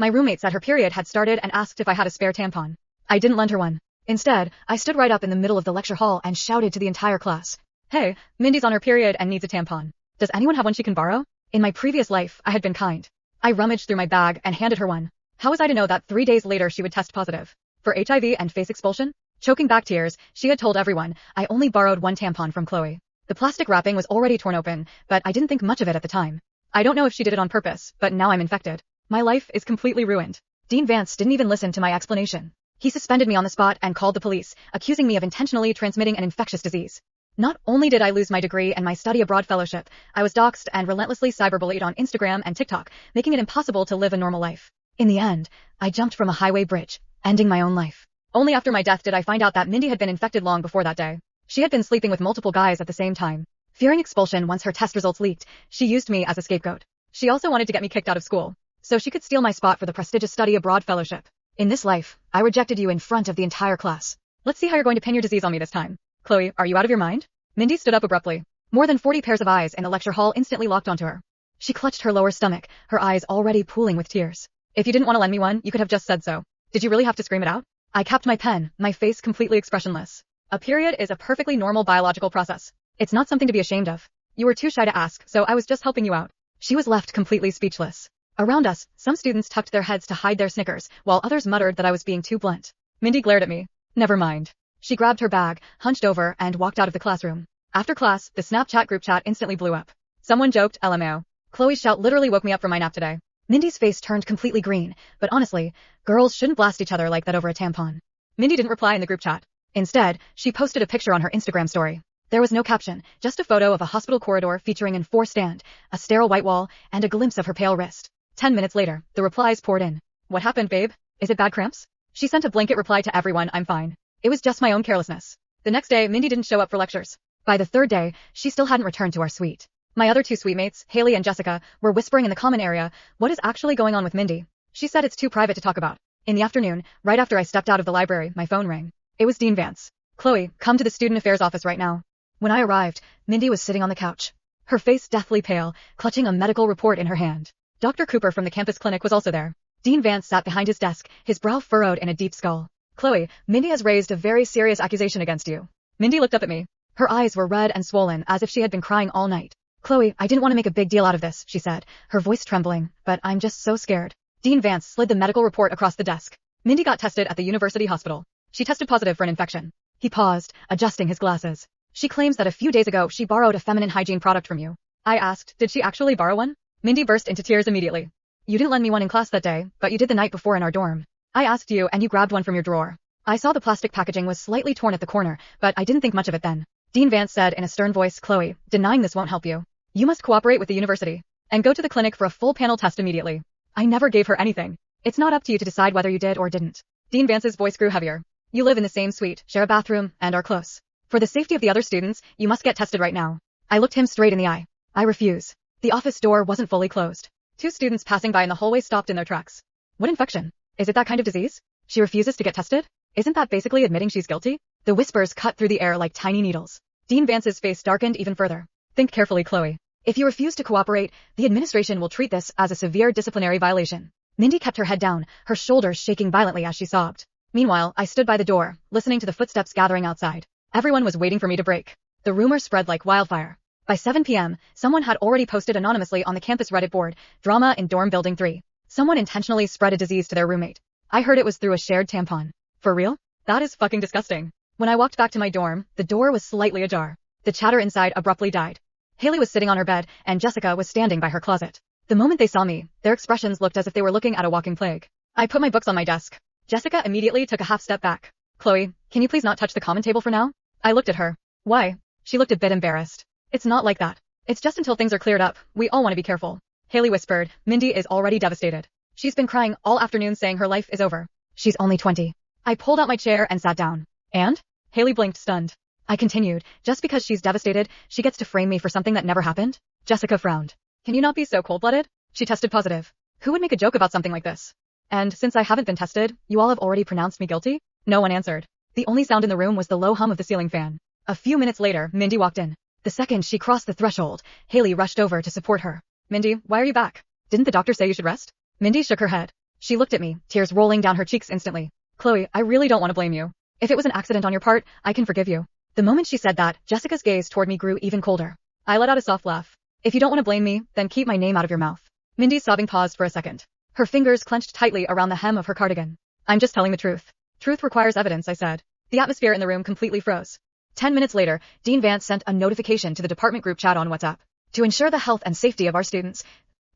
My roommate said her period had started and asked if I had a spare tampon. I didn't lend her one. Instead, I stood right up in the middle of the lecture hall and shouted to the entire class. Hey, Mindy's on her period and needs a tampon. Does anyone have one she can borrow? In my previous life, I had been kind. I rummaged through my bag and handed her one. How was I to know that 3 days later she would test positive for HIV and face expulsion? Choking back tears, she had told everyone, I only borrowed one tampon from Chloe. The plastic wrapping was already torn open, but I didn't think much of it at the time. I don't know if she did it on purpose, but now I'm infected. My life is completely ruined. Dean Vance didn't even listen to my explanation. He suspended me on the spot and called the police, accusing me of intentionally transmitting an infectious disease. Not only did I lose my degree and my study abroad fellowship, I was doxxed and relentlessly cyberbullied on Instagram and TikTok, making it impossible to live a normal life. In the end, I jumped from a highway bridge, ending my own life. Only after my death did I find out that Mindy had been infected long before that day. She had been sleeping with multiple guys at the same time. Fearing expulsion once her test results leaked, she used me as a scapegoat. She also wanted to get me kicked out of school, so she could steal my spot for the prestigious study abroad fellowship. In this life, I rejected you in front of the entire class. Let's see how you're going to pin your disease on me this time. Chloe, are you out of your mind? Mindy stood up abruptly. More than 40 pairs of eyes in the lecture hall instantly locked onto her. She clutched her lower stomach, her eyes already pooling with tears. If you didn't want to lend me one, you could have just said so. Did you really have to scream it out? I capped my pen, my face completely expressionless. A period is a perfectly normal biological process. It's not something to be ashamed of. You were too shy to ask, so I was just helping you out. She was left completely speechless. Around us, some students tucked their heads to hide their snickers, while others muttered that I was being too blunt. Mindy glared at me. Never mind. She grabbed her bag, hunched over, and walked out of the classroom. After class, the Snapchat group chat instantly blew up. Someone joked, LMAO. Chloe's shout literally woke me up from my nap today. Mindy's face turned completely green, but honestly, girls shouldn't blast each other like that over a tampon. Mindy didn't reply in the group chat. Instead, she posted a picture on her Instagram story. There was no caption, just a photo of a hospital corridor featuring an 4-stand, a sterile white wall, and a glimpse of her pale wrist. 10 minutes later, the replies poured in. What happened, babe? Is it bad cramps? She sent a blanket reply to everyone, I'm fine. It was just my own carelessness. The next day, Mindy didn't show up for lectures. By the third day, she still hadn't returned to our suite. My other two suite mates, Haley and Jessica, were whispering in the common area, what is actually going on with Mindy? She said it's too private to talk about. In the afternoon, right after I stepped out of the library, my phone rang. It was Dean Vance. Chloe, come to the student affairs office right now. When I arrived, Mindy was sitting on the couch. Her face deathly pale, clutching a medical report in her hand. Dr. Cooper from the campus clinic was also there. Dean Vance sat behind his desk, his brow furrowed in a deep skull. Chloe, Mindy has raised a very serious accusation against you. Mindy looked up at me. Her eyes were red and swollen as if she had been crying all night. Chloe, I didn't want to make a big deal out of this, she said, her voice trembling, but I'm just so scared. Dean Vance slid the medical report across the desk. Mindy got tested at the university hospital. She tested positive for an infection. He paused, adjusting his glasses. She claims that a few days ago she borrowed a feminine hygiene product from you. I asked, did she actually borrow one? Mindy burst into tears immediately. You didn't lend me one in class that day, but you did the night before in our dorm. I asked you and you grabbed one from your drawer. I saw the plastic packaging was slightly torn at the corner, but I didn't think much of it then. Dean Vance said in a stern voice, Chloe, denying this won't help you. You must cooperate with the university and go to the clinic for a full panel test immediately. I never gave her anything. It's not up to you to decide whether you did or didn't. Dean Vance's voice grew heavier. You live in the same suite, share a bathroom, and are close. For the safety of the other students, you must get tested right now. I looked him straight in the eye. I refuse. The office door wasn't fully closed. Two students passing by in the hallway stopped in their tracks. What infection? Is it that kind of disease? She refuses to get tested? Isn't that basically admitting she's guilty? The whispers cut through the air like tiny needles. Dean Vance's face darkened even further. Think carefully, Chloe. If you refuse to cooperate, the administration will treat this as a severe disciplinary violation. Mindy kept her head down, her shoulders shaking violently as she sobbed. Meanwhile, I stood by the door, listening to the footsteps gathering outside. Everyone was waiting for me to break. The rumor spread like wildfire. By 7 p.m., someone had already posted anonymously on the campus Reddit board, drama in dorm building 3. Someone intentionally spread a disease to their roommate. I heard it was through a shared tampon. For real? That is fucking disgusting. When I walked back to my dorm, the door was slightly ajar. The chatter inside abruptly died. Haley was sitting on her bed, and Jessica was standing by her closet. The moment they saw me, their expressions looked as if they were looking at a walking plague. I put my books on my desk. Jessica immediately took a half step back. Chloe, can you please not touch the common table for now? I looked at her. Why? She looked a bit embarrassed. It's not like that. It's just until things are cleared up, we all want to be careful. Haley whispered, Mindy is already devastated. She's been crying all afternoon saying her life is over. She's only 20. I pulled out my chair and sat down. And? Haley blinked stunned. I continued, just because she's devastated, she gets to frame me for something that never happened? Jessica frowned. Can you not be so cold-blooded? She tested positive. Who would make a joke about something like this? And since I haven't been tested, you all have already pronounced me guilty? No one answered. The only sound in the room was the low hum of the ceiling fan. A few minutes later, Mindy walked in. The second she crossed the threshold, Haley rushed over to support her. Mindy, why are you back? Didn't the doctor say you should rest? Mindy shook her head. She looked at me, tears rolling down her cheeks instantly. Chloe, I really don't want to blame you. If it was an accident on your part, I can forgive you. The moment she said that, Jessica's gaze toward me grew even colder. I let out a soft laugh. If you don't want to blame me, then keep my name out of your mouth. Mindy's sobbing paused for a second. Her fingers clenched tightly around the hem of her cardigan. I'm just telling the truth. Truth requires evidence, I said. The atmosphere in the room completely froze. 10 minutes later, Dean Vance sent a notification to the department group chat on WhatsApp. To ensure the health and safety of our students,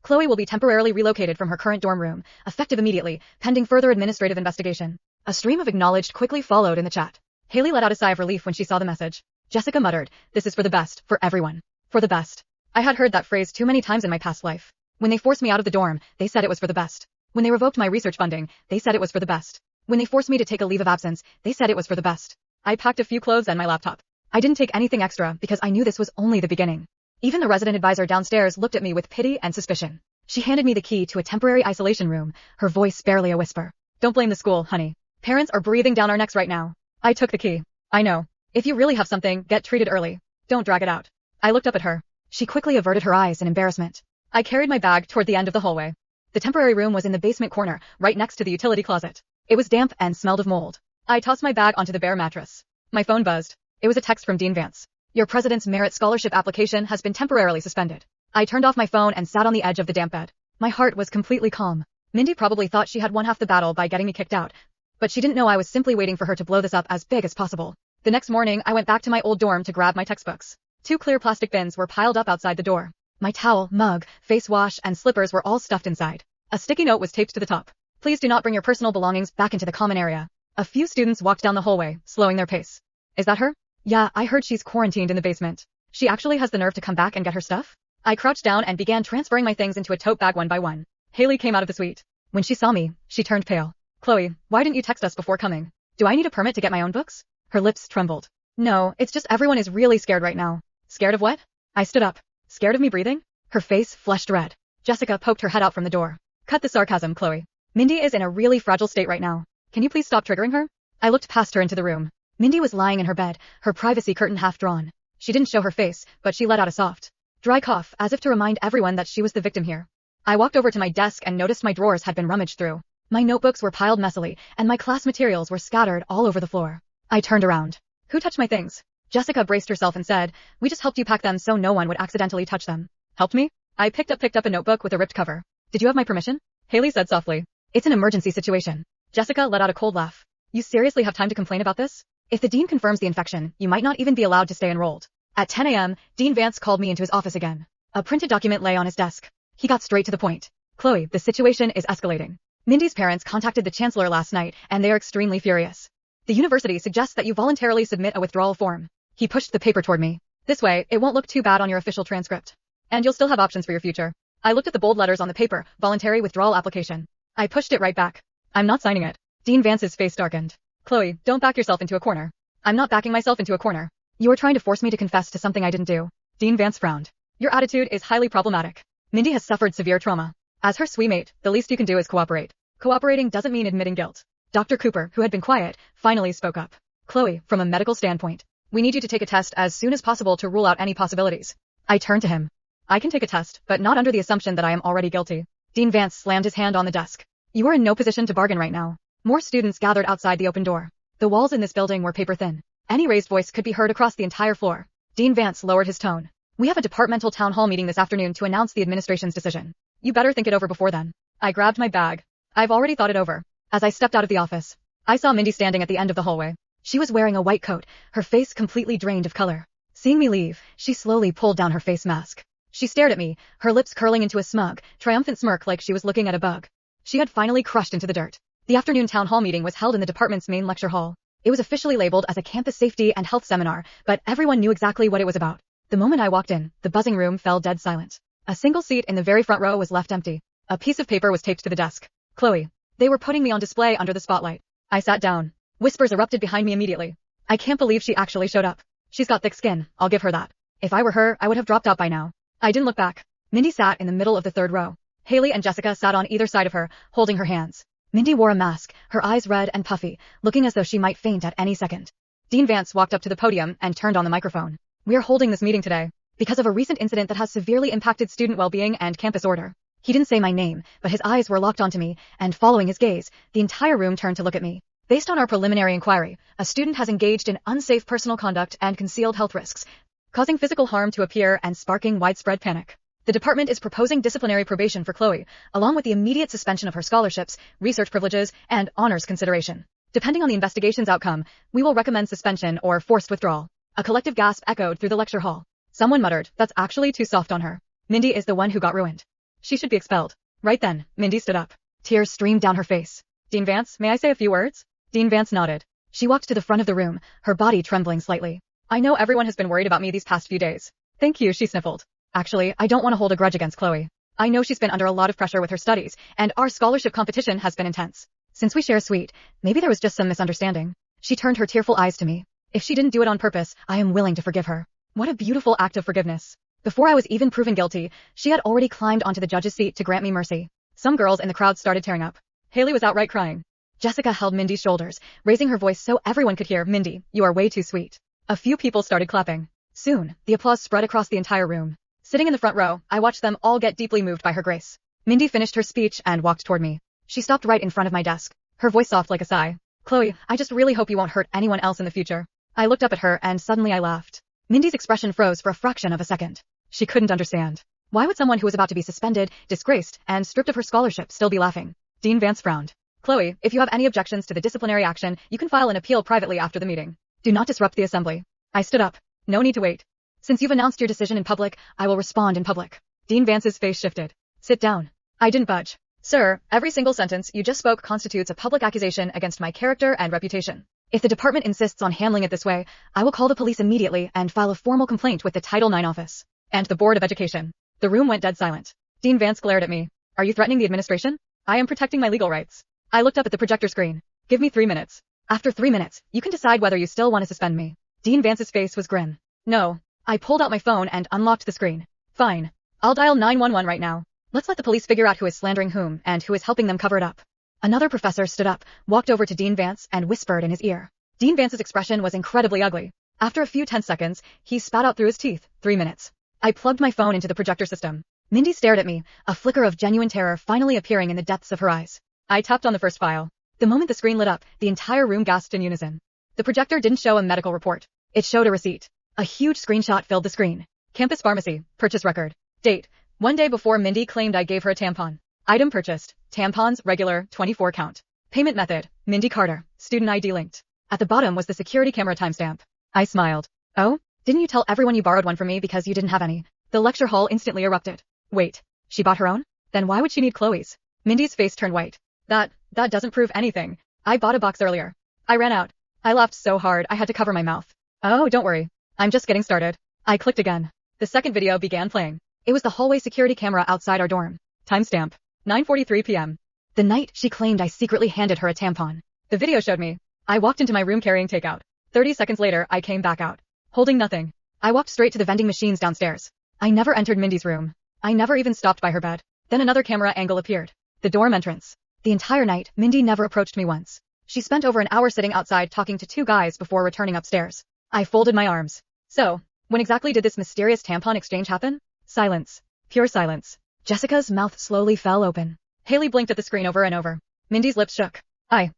Chloe will be temporarily relocated from her current dorm room, effective immediately, pending further administrative investigation. A stream of acknowledged quickly followed in the chat. Haley let out a sigh of relief when she saw the message. Jessica muttered, this is for the best, for everyone. For the best. I had heard that phrase too many times in my past life. When they forced me out of the dorm, they said it was for the best. When they revoked my research funding, they said it was for the best. When they forced me to take a leave of absence, they said it was for the best. I packed a few clothes and my laptop. I didn't take anything extra because I knew this was only the beginning. Even the resident advisor downstairs looked at me with pity and suspicion. She handed me the key to a temporary isolation room, her voice barely a whisper. Don't blame the school, honey. Parents are breathing down our necks right now. I took the key. I know. If you really have something, get treated early. Don't drag it out. I looked up at her. She quickly averted her eyes in embarrassment. I carried my bag toward the end of the hallway. The temporary room was in the basement corner, right next to the utility closet. It was damp and smelled of mold. I tossed my bag onto the bare mattress. My phone buzzed. It was a text from Dean Vance. Your president's merit scholarship application has been temporarily suspended. I turned off my phone and sat on the edge of the damp bed. My heart was completely calm. Mindy probably thought she had won half the battle by getting me kicked out, but she didn't know I was simply waiting for her to blow this up as big as possible. The next morning, I went back to my old dorm to grab my textbooks. 2 clear plastic bins were piled up outside the door. My towel, mug, face wash, and slippers were all stuffed inside. A sticky note was taped to the top. Please do not bring your personal belongings back into the common area. A few students walked down the hallway, slowing their pace. Is that her? Yeah, I heard she's quarantined in the basement. She actually has the nerve to come back and get her stuff? I crouched down and began transferring my things into a tote bag one by one. Haley came out of the suite. When she saw me, she turned pale. Chloe, why didn't you text us before coming? Do I need a permit to get my own books? Her lips trembled. No, it's just everyone is really scared right now. Scared of what? I stood up. Scared of me breathing? Her face flushed red. Jessica poked her head out from the door. Cut the sarcasm, Chloe. Mindy is in a really fragile state right now. Can you please stop triggering her? I looked past her into the room. Mindy was lying in her bed, her privacy curtain half drawn. She didn't show her face, but she let out a soft, dry cough, as if to remind everyone that she was the victim here. I walked over to my desk and noticed my drawers had been rummaged through. My notebooks were piled messily, and my class materials were scattered all over the floor. I turned around. Who touched my things? Jessica braced herself and said, we just helped you pack them so no one would accidentally touch them. Helped me? I picked up a notebook with a ripped cover. Did you have my permission? Haley said softly. It's an emergency situation. Jessica let out a cold laugh. You seriously have time to complain about this? If the dean confirms the infection, you might not even be allowed to stay enrolled. At 10 a.m., Dean Vance called me into his office again. A printed document lay on his desk. He got straight to the point. Chloe, the situation is escalating. Mindy's parents contacted the chancellor last night, and they are extremely furious. The university suggests that you voluntarily submit a withdrawal form. He pushed the paper toward me. This way, it won't look too bad on your official transcript. And you'll still have options for your future. I looked at the bold letters on the paper, voluntary withdrawal application. I pushed it right back. I'm not signing it. Dean Vance's face darkened. Chloe, don't back yourself into a corner. I'm not backing myself into a corner. You are trying to force me to confess to something I didn't do. Dean Vance frowned. Your attitude is highly problematic. Mindy has suffered severe trauma. As her suite-mate, the least you can do is cooperate. Cooperating doesn't mean admitting guilt. Dr. Cooper, who had been quiet, finally spoke up. Chloe, from a medical standpoint, we need you to take a test as soon as possible to rule out any possibilities. I turned to him. I can take a test, but not under the assumption that I am already guilty. Dean Vance slammed his hand on the desk. You are in no position to bargain right now. More students gathered outside the open door. The walls in this building were paper thin. Any raised voice could be heard across the entire floor. Dean Vance lowered his tone. We have a departmental town hall meeting this afternoon to announce the administration's decision. You better think it over before then. I grabbed my bag. I've already thought it over. As I stepped out of the office, I saw Mindy standing at the end of the hallway. She was wearing a white coat, her face completely drained of color. Seeing me leave, she slowly pulled down her face mask. She stared at me, her lips curling into a smug, triumphant smirk like she was looking at a bug. She had finally crushed into the dirt. The afternoon town hall meeting was held in the department's main lecture hall. It was officially labeled as a campus safety and health seminar, but everyone knew exactly what it was about. The moment I walked in, the buzzing room fell dead silent. A single seat in the very front row was left empty. A piece of paper was taped to the desk. Chloe. They were putting me on display under the spotlight. I sat down. Whispers erupted behind me immediately. I can't believe she actually showed up. She's got thick skin, I'll give her that. If I were her, I would have dropped out by now. I didn't look back. Mindy sat in the middle of the third row. Haley and Jessica sat on either side of her, holding her hands. Mindy wore a mask, her eyes red and puffy, looking as though she might faint at any second. Dean Vance walked up to the podium and turned on the microphone. We are holding this meeting today because of a recent incident that has severely impacted student well-being and campus order. He didn't say my name, but his eyes were locked onto me, and following his gaze, the entire room turned to look at me. Based on our preliminary inquiry, a student has engaged in unsafe personal conduct and concealed health risks, causing physical harm to a peer and sparking widespread panic. The department is proposing disciplinary probation for Chloe, along with the immediate suspension of her scholarships, research privileges, and honors consideration. Depending on the investigation's outcome, we will recommend suspension or forced withdrawal. A collective gasp echoed through the lecture hall. Someone muttered, "That's actually too soft on her. Mindy is the one who got ruined. She should be expelled." Right then, Mindy stood up. Tears streamed down her face. "Dean Vance, may I say a few words?" Dean Vance nodded. She walked to the front of the room, her body trembling slightly. "I know everyone has been worried about me these past few days." "Thank you," she sniffled. "Actually, I don't want to hold a grudge against Chloe. I know she's been under a lot of pressure with her studies, and our scholarship competition has been intense. Since we share a suite, maybe there was just some misunderstanding." She turned her tearful eyes to me. "If she didn't do it on purpose, I am willing to forgive her." What a beautiful act of forgiveness. Before I was even proven guilty, she had already climbed onto the judge's seat to grant me mercy. Some girls in the crowd started tearing up. Haley was outright crying. Jessica held Mindy's shoulders, raising her voice so everyone could hear, "Mindy, you are way too sweet." A few people started clapping. Soon, the applause spread across the entire room. Sitting in the front row, I watched them all get deeply moved by her grace. Mindy finished her speech and walked toward me. She stopped right in front of my desk, her voice soft like a sigh. "Chloe, I just really hope you won't hurt anyone else in the future." I looked up at her and suddenly I laughed. Mindy's expression froze for a fraction of a second. She couldn't understand. Why would someone who was about to be suspended, disgraced, and stripped of her scholarship still be laughing? Dean Vance frowned. "Chloe, if you have any objections to the disciplinary action, you can file an appeal privately after the meeting. Do not disrupt the assembly." I stood up. "No need to wait. Since you've announced your decision in public, I will respond in public." Dean Vance's face shifted. "Sit down." I didn't budge. "Sir, every single sentence you just spoke constitutes a public accusation against my character and reputation. If the department insists on handling it this way, I will call the police immediately and file a formal complaint with the Title IX office and the Board of Education." The room went dead silent. Dean Vance glared at me. "Are you threatening the administration?" "I am protecting my legal rights." I looked up at the projector screen. "Give me 3 minutes. After 3 minutes, you can decide whether you still want to suspend me." Dean Vance's face was grim. "No." I pulled out my phone and unlocked the screen. "Fine. I'll dial 911 right now. Let's let the police figure out who is slandering whom and who is helping them cover it up." Another professor stood up, walked over to Dean Vance, and whispered in his ear. Dean Vance's expression was incredibly ugly. After a few tense seconds, he spat out through his teeth, 3 minutes. I plugged my phone into the projector system. Mindy stared at me, a flicker of genuine terror finally appearing in the depths of her eyes. I tapped on the first file. The moment the screen lit up, the entire room gasped in unison. The projector didn't show a medical report. It showed a receipt. A huge screenshot filled the screen. Campus pharmacy, purchase record. Date, 1 day before Mindy claimed I gave her a tampon. Item purchased, tampons, regular, 24 count. Payment method, Mindy Carter, student ID linked. At the bottom was the security camera timestamp. I smiled. "Oh? Didn't you tell everyone you borrowed one from me because you didn't have any?" The lecture hall instantly erupted. "Wait, she bought her own? Then why would she need Chloe's?" Mindy's face turned white. That doesn't prove anything. I bought a box earlier. I ran out. I laughed so hard I had to cover my mouth. "Oh, don't worry. I'm just getting started." I clicked again. The second video began playing. It was the hallway security camera outside our dorm. Timestamp, 9:43 p.m. The night she claimed I secretly handed her a tampon. The video showed me. I walked into my room carrying takeout. 30 seconds later, I came back out, holding nothing. I walked straight to the vending machines downstairs. I never entered Mindy's room. I never even stopped by her bed. Then another camera angle appeared. The dorm entrance. The entire night, Mindy never approached me once. She spent over an hour sitting outside talking to 2 guys before returning upstairs. I folded my arms. So, when exactly did this mysterious tampon exchange happen? Silence. Pure silence. Jessica's mouth slowly fell open. Haley blinked at the screen over and over. Mindy's lips shook. I.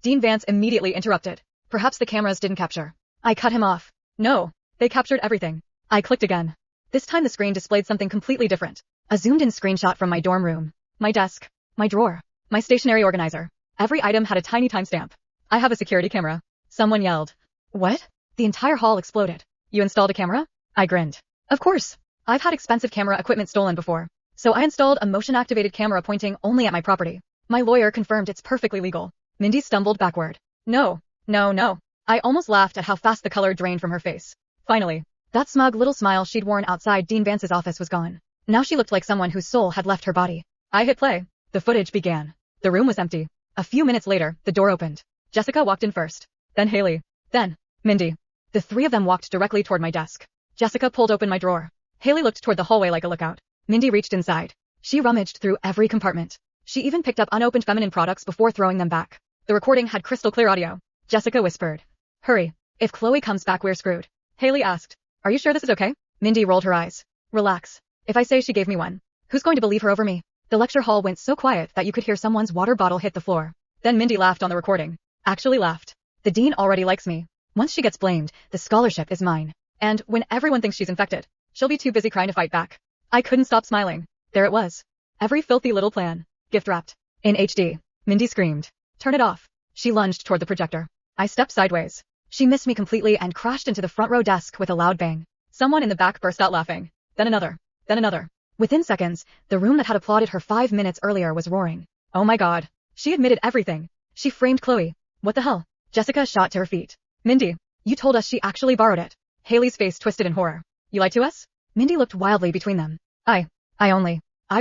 Dean Vance immediately interrupted. "Perhaps the cameras didn't capture." I cut him off. "No, they captured everything." I clicked again. This time the screen displayed something completely different. A zoomed-in screenshot from my dorm room. My desk. My drawer. My stationery organizer. Every item had a tiny timestamp. "I have a security camera." Someone yelled. "What?" The entire hall exploded. "You installed a camera?" I grinned. "Of course. I've had expensive camera equipment stolen before. So I installed a motion-activated camera pointing only at my property. My lawyer confirmed it's perfectly legal." Mindy stumbled backward. No. I almost laughed at how fast the color drained from her face. Finally, that smug little smile she'd worn outside Dean Vance's office was gone. Now she looked like someone whose soul had left her body. I hit play. The footage began. The room was empty. A few minutes later, the door opened. Jessica walked in first. Then Haley. Then Mindy. The 3 of them walked directly toward my desk. Jessica pulled open my drawer. Haley looked toward the hallway like a lookout. Mindy reached inside. She rummaged through every compartment. She even picked up unopened feminine products before throwing them back. The recording had crystal clear audio. Jessica whispered. "Hurry. If Chloe comes back, we're screwed." Haley asked. "Are you sure this is okay?" Mindy rolled her eyes. "Relax. If I say she gave me one, who's going to believe her over me?" The lecture hall went so quiet that you could hear someone's water bottle hit the floor. Then Mindy laughed on the recording. Actually laughed. The dean already likes me. Once she gets blamed, the scholarship is mine. And when everyone thinks she's infected, she'll be too busy crying to fight back. I couldn't stop smiling. There it was. Every filthy little plan. Gift wrapped. In HD. Mindy screamed. Turn it off. She lunged toward the projector. I stepped sideways. She missed me completely and crashed into the front row desk with a loud bang. Someone in the back burst out laughing. Then another. Then another. Within seconds, the room that had applauded her 5 minutes earlier was roaring. Oh my god. She admitted everything. She framed Chloe. What the hell? Jessica shot to her feet. Mindy, you told us she actually borrowed it. Haley's face twisted in horror. You lied to us? Mindy looked wildly between them. I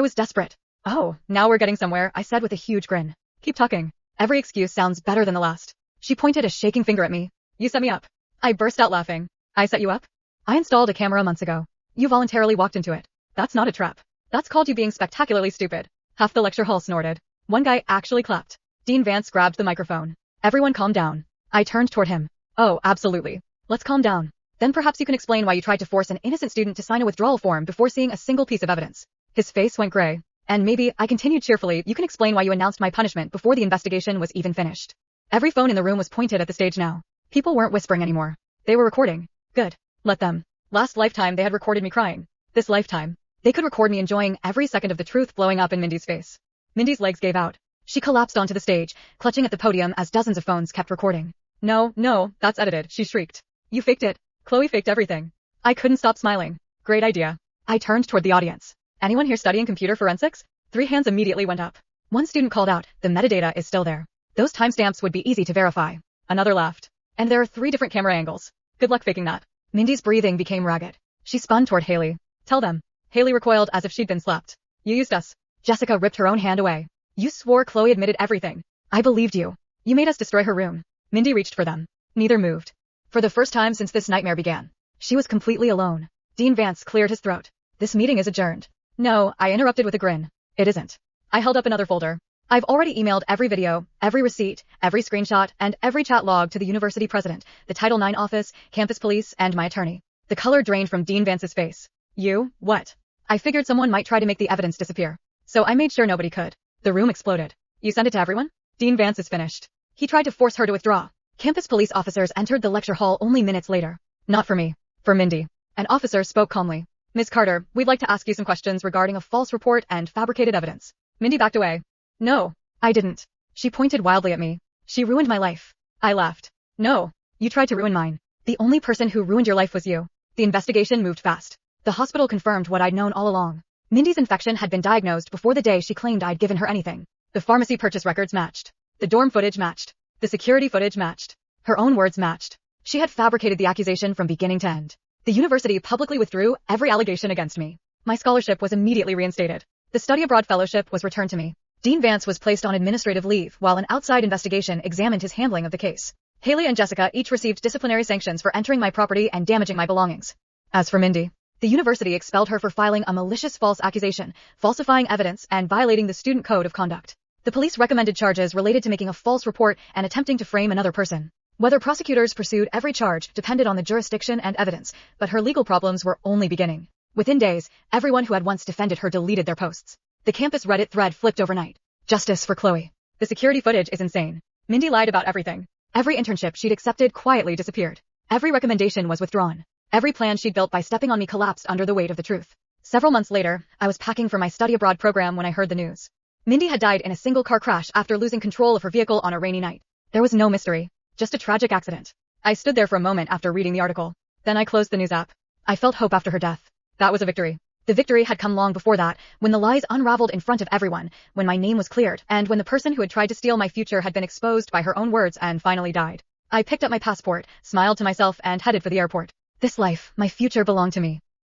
was desperate. Oh, now we're getting somewhere, I said with a huge grin. Keep talking. Every excuse sounds better than the last. She pointed a shaking finger at me. You set me up. I burst out laughing. I set you up? I installed a camera months ago. You voluntarily walked into it. That's not a trap. That's called you being spectacularly stupid. Half the lecture hall snorted. One guy actually clapped. Dean Vance grabbed the microphone. Everyone calm down. I turned toward him. Oh, absolutely. Let's calm down. Then perhaps you can explain why you tried to force an innocent student to sign a withdrawal form before seeing a single piece of evidence. His face went gray. And maybe, I continued cheerfully, you can explain why you announced my punishment before the investigation was even finished. Every phone in the room was pointed at the stage now. People weren't whispering anymore. They were recording. Good. Let them. Last lifetime they had recorded me crying. This lifetime, they could record me enjoying every second of the truth blowing up in Mindy's face. Mindy's legs gave out. She collapsed onto the stage, clutching at the podium as dozens of phones kept recording. No, that's edited, she shrieked. You faked it. Chloe faked everything. I couldn't stop smiling. Great idea. I turned toward the audience. Anyone here studying computer forensics? 3 hands immediately went up. One student called out, the metadata is still there. Those timestamps would be easy to verify. Another laughed. And there are 3 different camera angles. Good luck faking that. Mindy's breathing became ragged. She spun toward Haley. Tell them. Haley recoiled as if she'd been slapped. You used us. Jessica ripped her own hand away. You swore Chloe admitted everything. I believed you. You made us destroy her room. Mindy reached for them. Neither moved. For the first time since this nightmare began, she was completely alone. Dean Vance cleared his throat. This meeting is adjourned. No, I interrupted with a grin. It isn't. I held up another folder. I've already emailed every video, every receipt, every screenshot, and every chat log to the university president, the Title IX office, campus police, and my attorney. The color drained from Dean Vance's face. You? What? I figured someone might try to make the evidence disappear. So I made sure nobody could. The room exploded. You sent it to everyone? Dean Vance is finished. He tried to force her to withdraw. Campus police officers entered the lecture hall only minutes later. Not for me. For Mindy. An officer spoke calmly. Ms. Carter, we'd like to ask you some questions regarding a false report and fabricated evidence. Mindy backed away. No, I didn't. She pointed wildly at me. She ruined my life. I laughed. No, you tried to ruin mine. The only person who ruined your life was you. The investigation moved fast. The hospital confirmed what I'd known all along. Mindy's infection had been diagnosed before the day she claimed I'd given her anything. The pharmacy purchase records matched. The dorm footage matched. The security footage matched. Her own words matched. She had fabricated the accusation from beginning to end. The university publicly withdrew every allegation against me. My scholarship was immediately reinstated. The study abroad fellowship was returned to me. Dean Vance was placed on administrative leave while an outside investigation examined his handling of the case. Haley and Jessica each received disciplinary sanctions for entering my property and damaging my belongings. As for Mindy, the university expelled her for filing a malicious false accusation, falsifying evidence, and violating the student code of conduct. The police recommended charges related to making a false report and attempting to frame another person. Whether prosecutors pursued every charge depended on the jurisdiction and evidence, but her legal problems were only beginning. Within days, everyone who had once defended her deleted their posts. The campus Reddit thread flipped overnight. Justice for Chloe. The security footage is insane. Mindy lied about everything. Every internship she'd accepted quietly disappeared. Every recommendation was withdrawn. Every plan she'd built by stepping on me collapsed under the weight of the truth. Several months later, I was packing for my study abroad program when I heard the news. Mindy had died in a single car crash after losing control of her vehicle on a rainy night. There was no mystery. Just a tragic accident. I stood there for a moment after reading the article. Then I closed the news app. I felt hope after her death. That was a victory. The victory had come long before that, when the lies unraveled in front of everyone, when my name was cleared, and when the person who had tried to steal my future had been exposed by her own words and finally died. I picked up my passport, smiled to myself, and headed for the airport. This life, my future, belonged to me.